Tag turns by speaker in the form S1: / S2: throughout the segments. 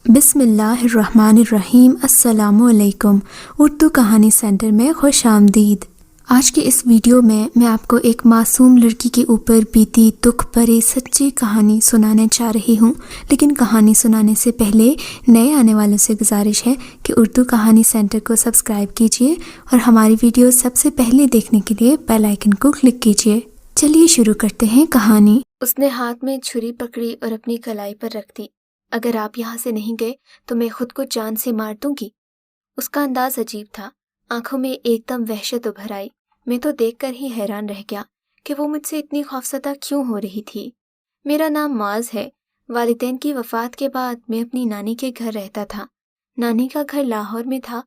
S1: بسم اللہ الرحمن الرحیم۔ السلام علیکم۔ اردو کہانی سینٹر میں خوش آمدید۔ آج کے اس ویڈیو میں آپ کو ایک معصوم لڑکی کے اوپر بیتی دکھ بھری سچی کہانی سنانے چاہ رہی ہوں، لیکن کہانی سنانے سے پہلے نئے آنے والوں سے گزارش ہے کہ اردو کہانی سینٹر کو سبسکرائب کیجیے اور ہماری ویڈیو سب سے پہلے دیکھنے کے لیے بیل آئیکن کو کلک کیجیے۔ چلیے شروع کرتے ہیں کہانی۔ اس نے ہاتھ میں چھری پکڑی اور اپنی کلائی پر رکھ دی۔ اگر آپ یہاں سے نہیں گئے تو میں خود کو جان سے مار دوں گی۔ اس کا انداز عجیب تھا، آنکھوں میں ایک دم وحشت ابھر آئی۔ میں تو دیکھ کر ہی حیران رہ گیا کہ وہ مجھ سے اتنی خوفزدہ کیوں ہو رہی تھی۔ میرا نام معاذ ہے۔ والدین کی وفات کے بعد میں اپنی نانی کے گھر رہتا تھا۔ نانی کا گھر لاہور میں تھا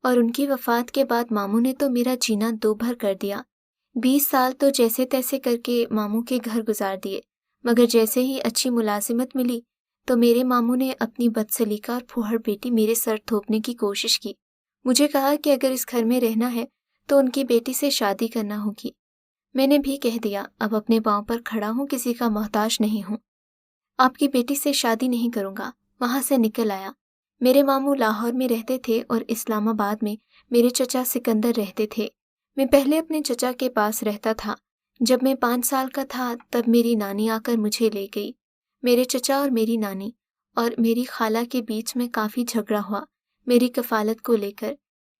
S1: اور ان کی وفات کے بعد ماموں نے تو میرا جینا دو بھر کر دیا۔ 20 سال تو جیسے تیسے کر کے ماموں کے گھر گزار دیے، مگر جیسے ہی اچھی ملازمت ملی تو میرے ماموں نے اپنی بدسلیقہ اور پھوہڑ بیٹی میرے سر تھوپنے کی کوشش کی۔ مجھے کہا کہ اگر اس گھر میں رہنا ہے تو ان کی بیٹی سے شادی کرنا ہوگی۔ میں نے بھی کہہ دیا، اب اپنے پاؤں پر کھڑا ہوں، کسی کا محتاج نہیں ہوں، آپ کی بیٹی سے شادی نہیں کروں گا۔ وہاں سے نکل آیا۔ میرے ماموں لاہور میں رہتے تھے اور اسلام آباد میں میرے چچا سکندر رہتے تھے۔ میں پہلے اپنے چچا کے پاس رہتا تھا۔ جب میں 5 سال کا تھا تب میری نانی آ کر مجھے لے گئی۔ میرے چچا اور میری نانی اور میری خالہ کے بیچ میں کافی جھگڑا ہوا میری کفالت کو لے کر۔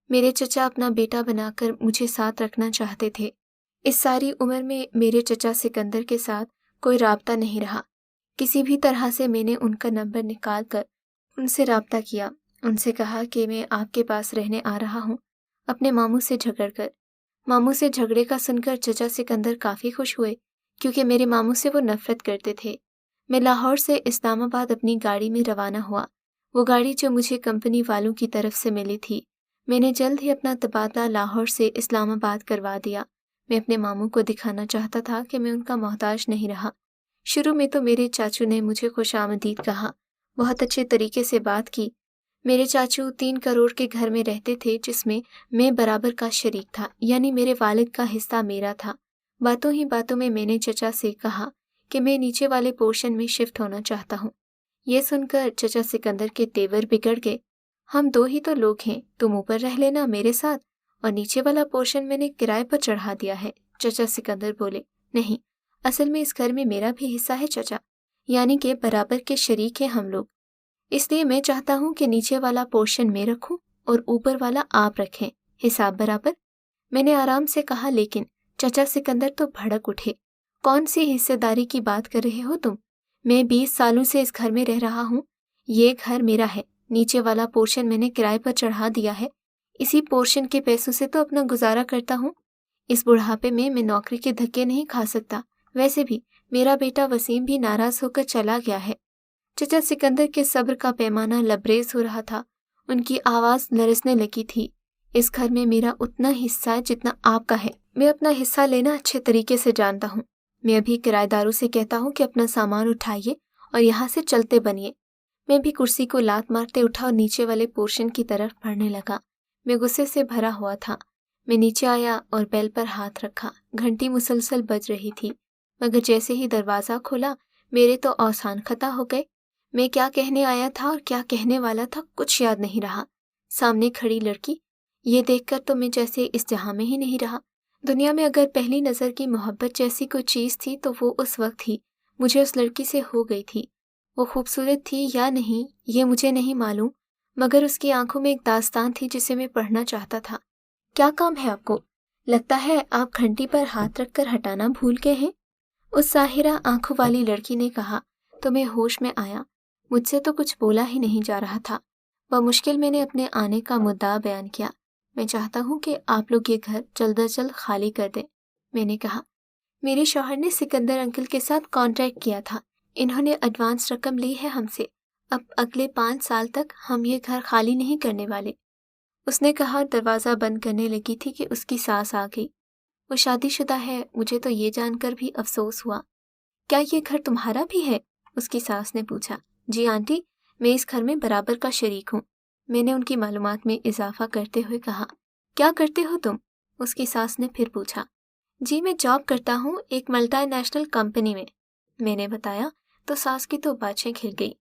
S1: میرے چچا اپنا بیٹا بنا کر مجھے ساتھ رکھنا چاہتے تھے۔ اس ساری عمر میں میرے چچا سکندر کے ساتھ کوئی رابطہ نہیں رہا۔ کسی بھی طرح سے میں نے ان کا نمبر نکال کر ان سے رابطہ کیا، ان سے کہا کہ میں آپ کے پاس رہنے آ رہا ہوں، اپنے ماموں سے جھگڑ کر۔ ماموں سے جھگڑے کا سن کر چچا سکندر کافی خوش ہوئے، کیونکہ میرے ماموں سے وہ نفرت کرتے تھے۔ میں لاہور سے اسلام آباد اپنی گاڑی میں روانہ ہوا، وہ گاڑی جو مجھے کمپنی والوں کی طرف سے ملی تھی۔ میں نے جلد ہی اپنا تبادلہ لاہور سے اسلام آباد کروا دیا۔ میں اپنے ماموں کو دکھانا چاہتا تھا کہ میں ان کا محتاج نہیں رہا۔ شروع میں تو میرے چاچو نے مجھے خوش آمدید کہا، بہت اچھے طریقے سے بات کی۔ میرے چاچو 3 کروڑ کے گھر میں رہتے تھے جس میں برابر کا شریک تھا، یعنی میرے والد کا حصہ میرا تھا۔ باتوں ہی باتوں میں نے چچا سے کہا کہ میں نیچے والے پورشن میں شفٹ ہونا چاہتا ہوں۔ یہ سن کر چچا سکندر کے تیور بگڑ گئے۔ ہم 2 ہی تو لوگ ہیں، تم اوپر رہ لینا میرے ساتھ، اور نیچے والا پورشن میں نے کرائے پر چڑھا دیا ہے۔ چچا سکندر بولے، نہیں، اصل میں اس گھر میں میرا بھی حصہ ہے چچا، یعنی کہ برابر کے شریک ہیں ہم لوگ، اس لیے میں چاہتا ہوں کہ نیچے والا پورشن میں رکھوں اور اوپر والا آپ رکھیں، حساب برابر۔ میں نے آرام سے کہا، لیکن چچا سکندر تو بھڑک اٹھے، کون سی حصے داری کی بات کر رہے ہو تم؟ میں 20 سالوں سے اس گھر میں رہ رہا ہوں، یہ گھر میرا ہے، نیچے والا پورشن میں نے کرائے پر چڑھا دیا ہے، اسی پورشن کے پیسوں سے تو اپنا گزارا کرتا ہوں۔ اس بڑھاپے میں نوکری کے دھکے نہیں کھا سکتا، ویسے بھی میرا بیٹا وسیم بھی ناراض ہو کر چلا گیا ہے۔ چچا سکندر کے صبر کا پیمانہ لبریز ہو رہا تھا، ان کی آواز لرزنے لگی تھی۔ اس گھر میں میرا اتنا حصہ ہے جتنا آپ کا ہے، میں اپنا حصہ لینا اچھے طریقے سے جانتا ہوں۔ میں ابھی کرایہ داروں سے کہتا ہوں کہ اپنا سامان اٹھائیے اور یہاں سے چلتے بنیے۔ میں بھی کرسی کو لات مارتے اٹھا اور نیچے والے پورشن کی طرف بڑھنے لگا۔ میں غصے سے بھرا ہوا تھا۔ میں نیچے آیا اور بیل پر ہاتھ رکھا۔ گھنٹی مسلسل بج رہی تھی، مگر جیسے ہی دروازہ کھولا میرے تو اوزان خطا ہو گئے۔ میں کیا کہنے آیا تھا اور کیا کہنے والا تھا کچھ یاد نہیں رہا۔ سامنے کھڑی لڑکی، یہ دیکھ کر تو میں جیسے اس جہاں میں ہی نہیں رہا۔ دنیا میں اگر پہلی نظر کی محبت جیسی کوئی چیز تھی تو وہ اس وقت ہی مجھے اس لڑکی سے ہو گئی تھی۔ وہ خوبصورت تھی یا نہیں یہ مجھے نہیں معلوم، مگر اس کی آنکھوں میں ایک داستان تھی جسے میں پڑھنا چاہتا تھا۔ کیا کام ہے آپ کو؟ لگتا ہے آپ گھنٹی پر ہاتھ رکھ کر ہٹانا بھول گئے ہیں، اس ساحرہ آنکھوں والی لڑکی نے کہا۔ تو میں ہوش میں آیا، مجھ سے تو کچھ بولا ہی نہیں جا رہا تھا۔ بمشکل میں نے اپنے آنے کا مدعا بیان کیا، میں چاہتا ہوں کہ آپ لوگ یہ گھر جلد از جلد خالی کر دیں۔ میں نے کہا، میرے شوہر نے سکندر انکل کے ساتھ کانٹریکٹ کیا تھا، انہوں نے ایڈوانس رقم لی ہے ہم سے، اب اگلے 5 سال تک ہم یہ گھر خالی نہیں کرنے والے۔ اس نے کہا، دروازہ بند کرنے لگی تھی کہ اس کی ساس آ گئی۔ وہ شادی شدہ ہے، مجھے تو یہ جان کر بھی افسوس ہوا۔ کیا یہ گھر تمہارا بھی ہے؟ اس کی ساس نے پوچھا۔ جی آنٹی، میں اس گھر میں برابر کا شریک ہوں، میں نے ان کی معلومات میں اضافہ کرتے ہوئے کہا۔ کیا کرتے ہو تم؟ اس کی ساس نے پھر پوچھا۔ جی میں جاب کرتا ہوں ایک ملٹی نیشنل کمپنی میں نے بتایا تو ساس کی تو باتیں کھل گئی۔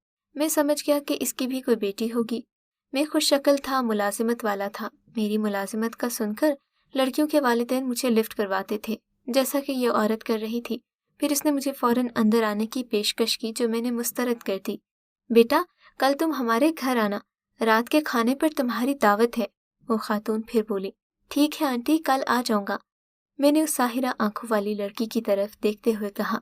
S1: मैं समझ गया कि इसकी भी कोई बेटी होगी। मैं खुश शक्ल था, मुलाजिमत वाला था। मेरी मुलाजिमत का सुनकर लड़कियों के वालिदैन मुझे लिफ्ट करवाते थे, जैसा कि ये औरत कर रही थी। फिर उसने मुझे फौरन अंदर आने की पेशकश की, जो मैंने मुस्तरद कर दी। बेटा, कल तुम हमारे घर आना, रात के खाने पर तुम्हारी दावत है। वो खातून फिर बोली, ठीक है आंटी, कल आ जाऊंगा। मैंने उस साहिरा आंखों वाली लड़की की तरफ देखते हुए कहा,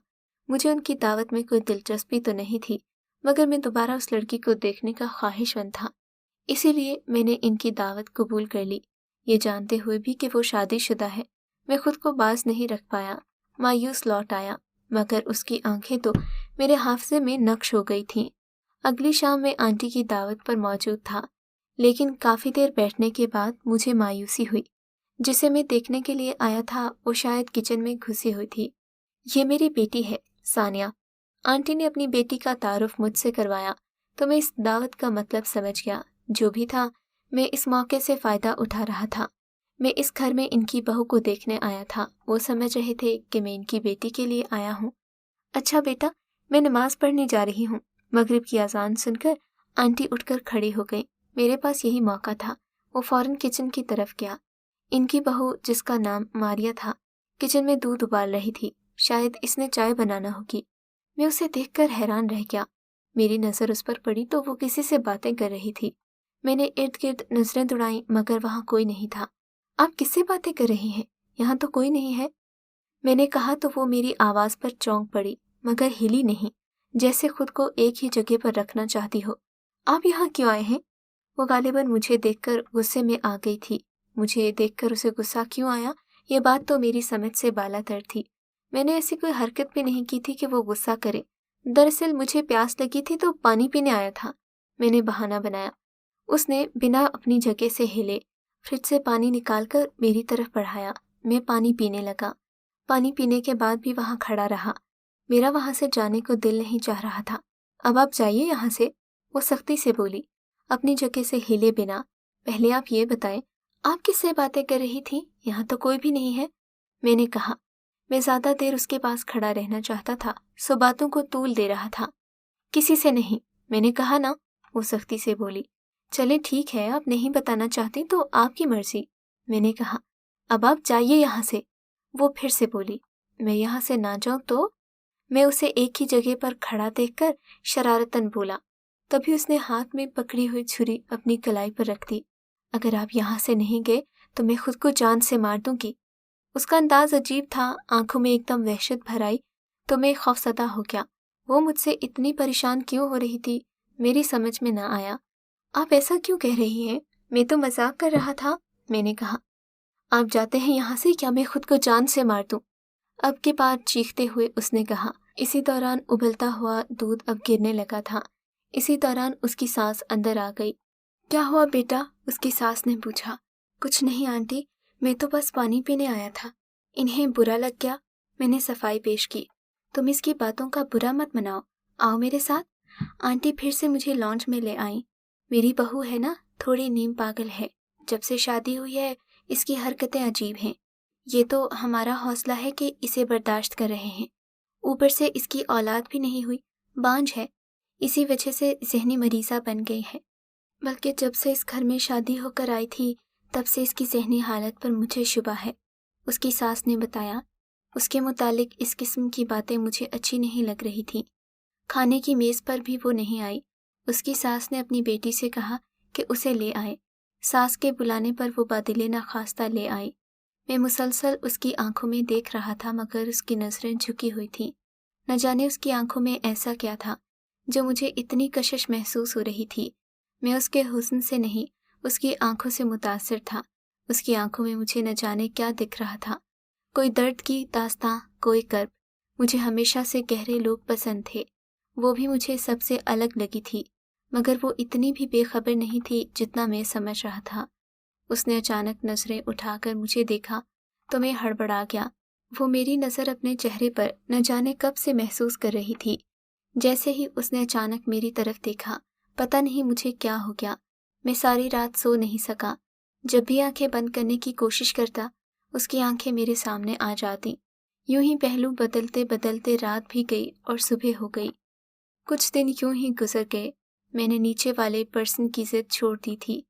S1: मुझे उनकी दावत में कोई दिलचस्पी तो नहीं थी, मगर मैं दोबारा उस लड़की को देखने का ख्वाहिशमंद था, इसीलिए मैंने इनकी दावत कबूल कर ली, ये जानते हुए भी कि वो शादीशुदा है। मैं खुद को बाज नहीं रख पाया, मायूस लौट आया, मगर उसकी आंखें तो मेरे हाफजे में नक्श हो गई थीं। अगली शाम मैं आंटी की दावत पर मौजूद था, लेकिन काफ़ी देर बैठने के बाद मुझे मायूसी हुई। जिसे मैं देखने के लिए आया था वो शायद किचन में घुसी हुई थी। ये मेरी बेटी है, सानिया। आंटी ने अपनी बेटी का तारुफ मुझसे करवाया तो मैं इस दावत का मतलब समझ गया। जो भी था, मैं इस मौके से फ़ायदा उठा रहा था। मैं इस घर में इनकी बहू को देखने आया था। वो समझ रहे थे कि मैं इनकी बेटी के लिए आया हूँ। अच्छा बेटा, मैं नमाज पढ़ने जा रही हूँ। मगरिब की अजान सुनकर आंटी उठकर खड़ी हो गई। मेरे पास यही मौका था। वो फौरन किचन की तरफ गया। इनकी बहू, जिसका नाम मारिया था, किचन में दूध उबाल रही थी। शायद इसने चाय बनाना होगी। मैं उसे देखकर हैरान रह गया। मेरी नज़र उस पर पड़ी तो वो किसी से बातें कर रही थी। मैंने इर्द गिर्द नजरें दौड़ाईं, मगर वहाँ कोई नहीं था। आप किससे बातें कर रही हैं? यहाँ तो कोई नहीं है, मैंने कहा तो वो मेरी आवाज़ पर चौंक पड़ी, मगर हिली नहीं, जैसे खुद को एक ही जगह पर रखना चाहती हो। आप यहाँ क्यों आए हैं? वो गालिबन मुझे देखकर गुस्से में आ गई थी। मुझे देखकर उसे गुस्सा क्यों आया, ये बात तो मेरी समझ से बालातर थी। मैंने ऐसी कोई हरकत भी नहीं की थी कि वो गुस्सा करे। दरअसल मुझे प्यास लगी थी तो पानी पीने आया था, मैंने बहाना बनाया। उसने बिना अपनी जगह से हिले फ्रिज से पानी निकालकर मेरी तरफ बढ़ाया। मैं पानी पीने लगा। पानी पीने के बाद भी वहाँ खड़ा रहा। मेरा वहाँ से जाने को दिल नहीं चाह रहा था। अब आप जाइए यहाँ से, वो सख्ती से बोली, अपनी जगह से हिले बिना। पहले आप ये बताएं, आप किससे बातें कर रही थी? यहाँ तो कोई भी नहीं है, मैंने कहा। मैं ज़्यादा देर उसके पास खड़ा रहना चाहता था, सो बातों को तूल दे रहा था। किसी से नहीं, मैंने कहा ना, वो सख्ती से बोली। चले ठीक है, आप नहीं बताना चाहती तो आपकी मर्जी, मैंने कहा। अब आप जाइए यहाँ से, वो फिर से बोली। मैं यहाँ से ना जाऊँ तो? मैं उसे एक ही जगह पर खड़ा देखकर शरारतन बोला। तभी उसने हाथ में पकड़ी हुई छुरी अपनी कलाई पर रख दी। अगर आप यहाँ से नहीं गए तो मैं खुद को जान से मार दूंगी। उसका अंदाज अजीब था, आंखों में एकदम वहशत भर आई तो मैं खौफसदा हो गया। वो मुझसे इतनी परेशान क्यों हो रही थी, मेरी समझ में न आया। आप ऐसा क्यों कह रही हैं? मैं तो मजाक कर रहा था, मैंने कहा। आप जाते हैं यहाँ से, क्या मैं खुद को जान से मार दूं? अब के बाद चीखते हुए उसने कहा। इसी दौरान उबलता हुआ दूध अब गिरने लगा था। इसी दौरान उसकी सास अंदर आ गई। क्या हुआ बेटा? उसकी सास ने पूछा। कुछ नहीं आंटी, मैं तो बस पानी पीने आया था। इन्हें बुरा लग गया, मैंने सफाई पेश की। तुम इसकी बातों का बुरा मत मनाओ, आओ मेरे साथ। आंटी फिर से मुझे लॉन्च में ले आई। मेरी बहू है ना, थोड़ी नीम पागल है। जब से शादी हुई है इसकी हरकतें अजीब हैं। ये तो हमारा हौसला है कि इसे बर्दाश्त कर रहे हैं। ऊपर से इसकी औलाद भी नहीं हुई, बांझ है। इसी वजह से जहनी मरीज़ा बन गई है। बल्कि जब से इस घर में शादी होकर आई थी तब से इसकी जहनी हालत पर मुझे शुबा है, उसकी सास ने बताया। उसके मुतालिक इस किस्म की बातें मुझे अच्छी नहीं लग रही थी। खाने की मेज़ पर भी वो नहीं आई। उसकी सास ने अपनी बेटी से कहा कि उसे ले आए। सास के बुलाने पर वो बादिले नाख्वास्ता ले आई। मैं मुसलसल उसकी आंखों में देख रहा था, मगर उसकी नज़रें झुकी हुई थीं। न जाने उसकी आंखों में ऐसा क्या था जो मुझे इतनी कशिश महसूस हो रही थी। मैं उसके हुस्न से नहीं, उसकी आंखों से मुतासिर था। उसकी आंखों में मुझे न जाने क्या दिख रहा था, कोई दर्द की दास्तां, कोई कर्ब। मुझे हमेशा से गहरे लोग पसंद थे, वो भी मुझे सबसे अलग लगी थी, मगर वो इतनी भी बेखबर नहीं थी जितना मैं समझ रहा था। उसने अचानक नज़रें उठाकर मुझे देखा तो मैं हड़बड़ा गया। वो मेरी नज़र अपने चेहरे पर न जाने कब से महसूस कर रही थी। जैसे ही उसने अचानक मेरी तरफ देखा, पता नहीं मुझे क्या हो गया। मैं सारी रात सो नहीं सका। जब भी आंखें बंद करने की कोशिश करता, उसकी आंखें मेरे सामने आ जाती। यूं ही पहलू बदलते बदलते रात भी गई और सुबह हो गई। कुछ दिन यूं ही गुजर गए। मैंने नीचे वाले पर्सन की जिद छोड़ दी थी,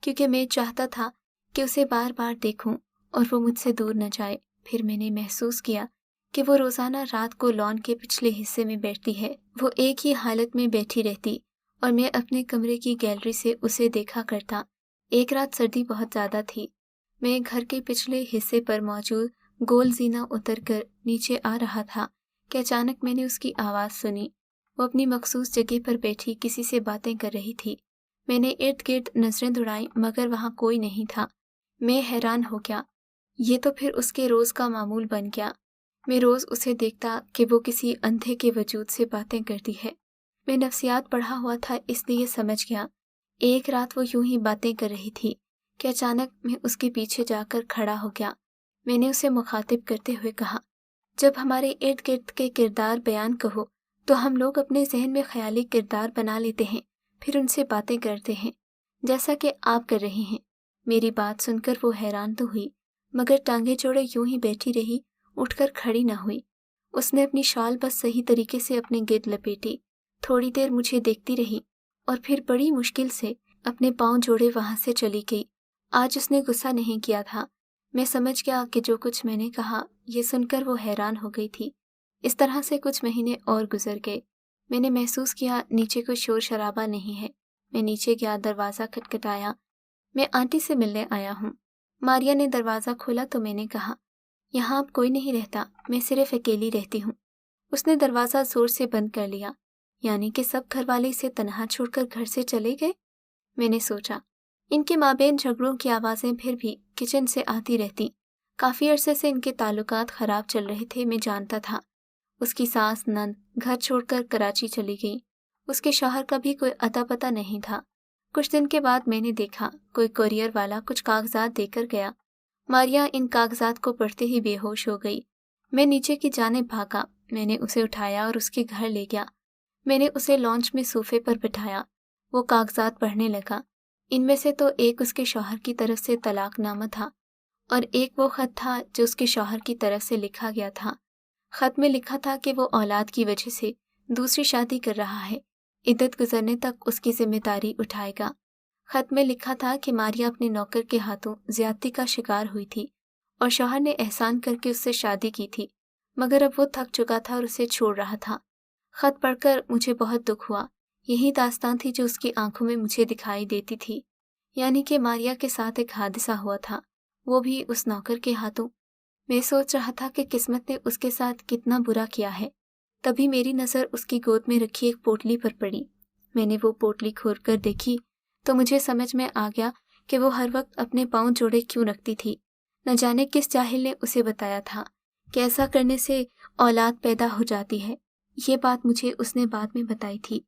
S1: क्योंकि मैं चाहता था कि उसे बार बार देखूं और वो मुझसे दूर न जाए। फिर मैंने महसूस किया कि वो रोज़ाना रात को लॉन के पिछले हिस्से में बैठती है। वो एक ही हालत में बैठी रहती और मैं अपने कमरे की गैलरी से उसे देखा करता। एक रात सर्दी बहुत ज़्यादा थी। मैं घर के पिछले हिस्से पर मौजूद गोल जीना उतरकर नीचे आ रहा था कि अचानक मैंने उसकी आवाज़ सुनी। वो अपनी मखसूस जगह पर बैठी किसी से बातें कर रही थी। मैंने इर्द गिर्द नजरें दौड़ाई मगर वहाँ कोई नहीं था। मैं हैरान हो गया। ये तो फिर उसके रोज़ का मामूल बन गया। मैं रोज़ उसे देखता कि वो किसी अंधे के वजूद से बातें करती है। मैं नफ्सियात पढ़ा हुआ था इसलिए समझ गया। एक रात वो यूं ही बातें कर रही थी कि अचानक मैं उसके पीछे जाकर खड़ा हो गया। मैंने उसे मुखातिब करते हुए कहा, जब हमारे इर्द गिर्द के किरदार बयान कहो तो हम लोग अपने जहन में ख्याली किरदार बना लेते हैं, फिर उनसे बातें करते हैं, जैसा कि आप कर रहे हैं। मेरी बात सुनकर वो हैरान तो हुई मगर टांगे जोड़े यूं ही बैठी रही, उठकर खड़ी न हुई। उसने अपनी शॉल बस सही तरीके से अपने गिर्द लपेटी, थोड़ी देर मुझे देखती रही और फिर बड़ी मुश्किल से अपने पांव जोड़े वहां से चली गई। आज उसने गुस्सा नहीं किया था। मैं समझ गया कि जो कुछ मैंने कहा ये सुनकर वो हैरान हो गई थी। इस तरह से कुछ महीने और गुजर गए। मैंने महसूस किया नीचे कोई शोर शराबा नहीं है। मैं नीचे गया, दरवाज़ा खटखटाया। मैं आंटी से मिलने आया हूँ। मारिया ने दरवाज़ा खोला तो मैंने कहा, यहाँ अब कोई नहीं रहता, मैं सिर्फ अकेली रहती हूँ। उसने दरवाज़ा जोर से बंद कर लिया। यानी कि सब घर वाले इसे तनहा छोड़कर घर से चले गए। मैंने सोचा, इनके माबेन झगड़ों की आवाज़ें फिर भी किचन से आती रहती। काफ़ी अरसे से इनके ताल्लुकात ख़राब चल रहे थे, मैं जानता था। उसकी सास नंद घर छोड़कर कराची चली गई। उसके शौहर का भी कोई अता पता नहीं था। कुछ दिन के बाद मैंने देखा कोई कोरियर वाला कुछ कागजात देकर गया। मारिया इन कागजात को पढ़ते ही बेहोश हो गई। मैं नीचे की जानिब भागा। मैंने उसे उठाया और उसके घर ले गया। मैंने उसे लॉन्च में सोफे पर बिठाया। वो कागजात पढ़ने लगा। इनमें से तो एक उसके शौहर की तरफ से तलाकनामा था और एक वो खत था जो उसके शौहर की तरफ से लिखा गया था। खत में लिखा था कि वो औलाद की वजह से दूसरी शादी कर रहा है, इद्दत गुजरने तक उसकी जिम्मेदारी उठाएगा। खत में लिखा था कि मारिया अपने नौकर के हाथों ज्यादती का शिकार हुई थी और शौहर ने एहसान करके उससे शादी की थी, मगर अब वो थक चुका था और उसे छोड़ रहा था। खत पढ़कर मुझे बहुत दुख हुआ। यही दास्तान थी जो उसकी आंखों में मुझे दिखाई देती थी, यानी कि मारिया के साथ एक हादसा हुआ था, वो भी उस नौकर के हाथों। मैं सोच रहा था कि किस्मत ने उसके साथ कितना बुरा किया है। तभी मेरी नज़र उसकी गोद में रखी एक पोटली पर पड़ी। मैंने वो पोटली खोलकर देखी तो मुझे समझ में आ गया कि वो हर वक्त अपने पाँव जोड़े क्यों रखती थी। न जाने किस जाहिल ने उसे बताया था कि ऐसा करने से औलाद पैदा हो जाती है। ये बात मुझे उसने बाद में बताई थी।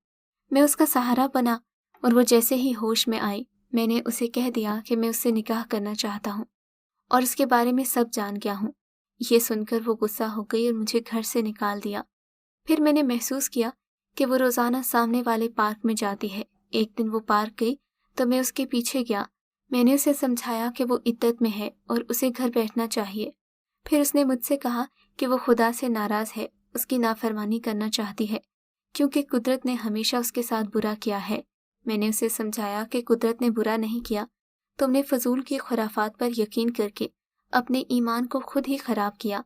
S1: मैं उसका सहारा बना और वो जैसे ही होश में आई मैंने उसे कह दिया कि मैं उससे निकाह करना चाहता हूँ और इसके बारे में सब जान गया हूँ। ये सुनकर वो गुस्सा हो गई और मुझे घर से निकाल दिया। फिर मैंने महसूस किया कि वो रोज़ाना सामने वाले पार्क में जाती है। एक दिन वो पार्क गई तो मैं उसके पीछे गया। मैंने उसे समझाया कि वो इद्दत में है और उसे घर बैठना चाहिए। फिर उसने मुझसे कहा कि वो खुदा से नाराज़ है, उसकी नाफरमानी करना चाहती है क्योंकि कुदरत ने हमेशा उसके साथ बुरा किया है। मैंने उसे समझाया कि कुदरत ने बुरा नहीं किया, तुमने फजूल की खुराफात पर यकीन करके अपने ईमान को खुद ही खराब किया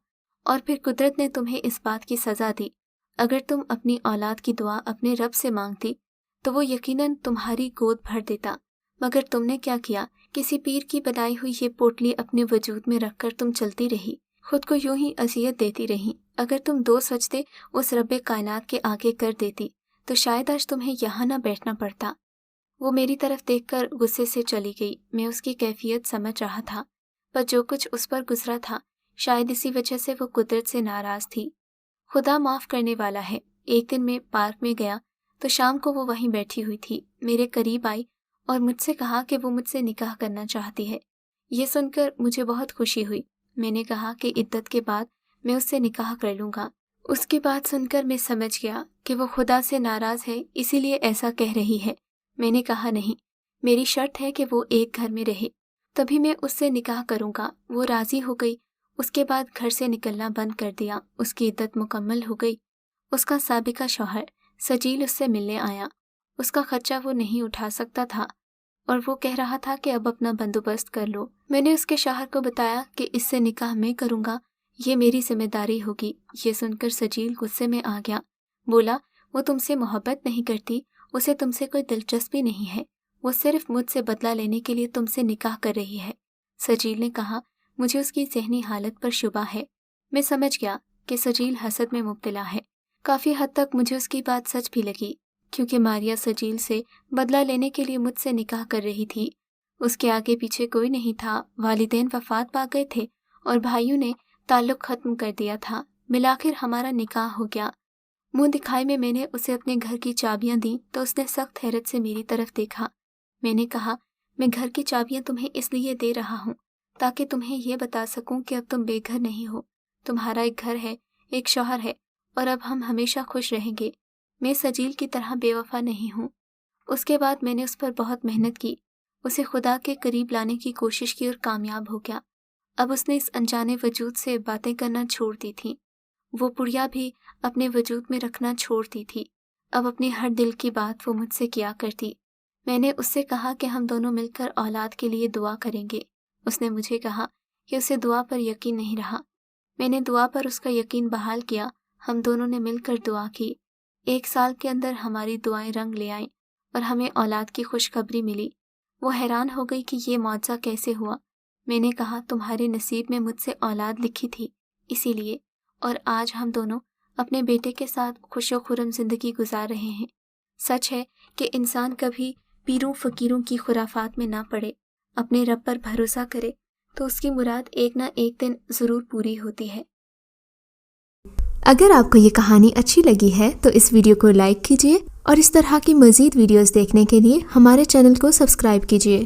S1: और फिर कुदरत ने तुम्हें इस बात की सज़ा दी। अगर तुम अपनी औलाद की दुआ अपने रब से मांगती तो वो यकीनन तुम्हारी गोद भर देता, मगर तुमने क्या किया, किसी पीर की बनाई हुई ये पोटली अपने वजूद में रखकर तुम चलती रही, खुद को यूं ही अजियत देती रही। अगर तुम दो सजदे उस रब्बे कायनात के आगे कर देती तो शायद आज तुम्हें यहाँ ना बैठना पड़ता। वो मेरी तरफ देखकर गुस्से से चली गई। मैं उसकी कैफियत समझ रहा था, पर जो कुछ उस पर गुजरा था शायद इसी वजह से वो कुदरत से नाराज थी। खुदा माफ़ करने वाला है। एक दिन मैं पार्क में गया तो शाम को वो वहीं बैठी हुई थी। मेरे करीब आई और मुझसे कहा कि वो मुझसे निकाह करना चाहती है। ये सुनकर मुझे बहुत खुशी हुई। मैंने कहा कि इद्दत के बाद मैं उससे निकाह कर लूँगा। उसकी बात सुनकर मैं समझ गया कि वो खुदा से नाराज़ है, इसीलिए ऐसा कह रही है। मैंने कहा, नहीं, मेरी शर्त है कि वो एक घर में रहे, तभी मैं उससे निकाह करूँगा। वो राज़ी हो गई। उसके बाद घर से निकलना बंद कर दिया। उसकी इद्दत मुकम्मल हो गई। उसका साबिका शौहर सजील उससे मिलने आया। اس کا خرچہ وہ نہیں اٹھا سکتا تھا اور وہ کہہ رہا تھا کہ اب اپنا بندوبست کر لو۔ میں نے اس کے شوہر کو بتایا کہ اس سے نکاح میں کروں گا، یہ میری ذمہ داری ہوگی۔ یہ سن کر سجیل غصے میں آ گیا، بولا وہ تم سے محبت نہیں کرتی، اسے تم سے کوئی دلچسپی نہیں ہے، وہ صرف مجھ سے بدلہ لینے کے لیے تم سے نکاح کر رہی ہے۔ سجیل نے کہا مجھے اس کی ذہنی حالت پر شبہ ہے۔ میں سمجھ گیا کہ سجیل حسد میں مبتلا ہے۔ کافی حد تک مجھے اس کی بات سچ بھی لگی، کیونکہ ماریا سجیل سے بدلہ لینے کے لیے مجھ سے نکاح کر رہی تھی۔ اس کے آگے پیچھے کوئی نہیں تھا، والدین وفات پا گئے تھے اور بھائیوں نے تعلق ختم کر دیا تھا۔ بالآخر ہمارا نکاح ہو گیا۔ منہ دکھائی میں نے اسے اپنے گھر کی چابیاں دیں تو اس نے سخت حیرت سے میری طرف دیکھا۔ میں نے کہا میں گھر کی چابیاں تمہیں اس لیے دے رہا ہوں تاکہ تمہیں یہ بتا سکوں کہ اب تم بے گھر نہیں ہو، تمہارا ایک گھر ہے، ایک شوہر ہے اور اب ہم ہمیشہ خوش رہیں گے۔ میں سجیل کی طرح بے وفا نہیں ہوں۔ اس کے بعد میں نے اس پر بہت محنت کی، اسے خدا کے قریب لانے کی کوشش کی اور کامیاب ہو گیا۔ اب اس نے اس انجانے وجود سے باتیں کرنا چھوڑ دی تھی، وہ پڑیا بھی اپنے وجود میں رکھنا چھوڑ دی تھی۔ اب اپنی ہر دل کی بات وہ مجھ سے کیا کرتی۔ میں نے اس سے کہا کہ ہم دونوں مل کر اولاد کے لیے دعا کریں گے۔ اس نے مجھے کہا کہ اسے دعا پر یقین نہیں رہا۔ میں نے دعا پر اس کا یقین بحال کیا، ہم دونوں نے مل کر دعا کی۔ 1 سال کے اندر ہماری دعائیں رنگ لے آئیں اور ہمیں اولاد کی خوشخبری ملی۔ وہ حیران ہو گئی کہ یہ معجزہ کیسے ہوا۔ میں نے کہا تمہارے نصیب میں مجھ سے اولاد لکھی تھی، اسی لیے، اور آج ہم دونوں اپنے بیٹے کے ساتھ خوش و خرم زندگی گزار رہے ہیں۔ سچ ہے کہ انسان کبھی پیروں فقیروں کی خرافات میں نہ پڑے، اپنے رب پر بھروسہ کرے تو اس کی مراد ایک نہ ایک دن ضرور پوری ہوتی ہے۔
S2: اگر آپ کو یہ کہانی اچھی لگی ہے تو اس ویڈیو کو لائک کیجیے اور اس طرح کی مزید ویڈیوز دیکھنے کے لیے ہمارے چینل کو سبسکرائب کیجیے۔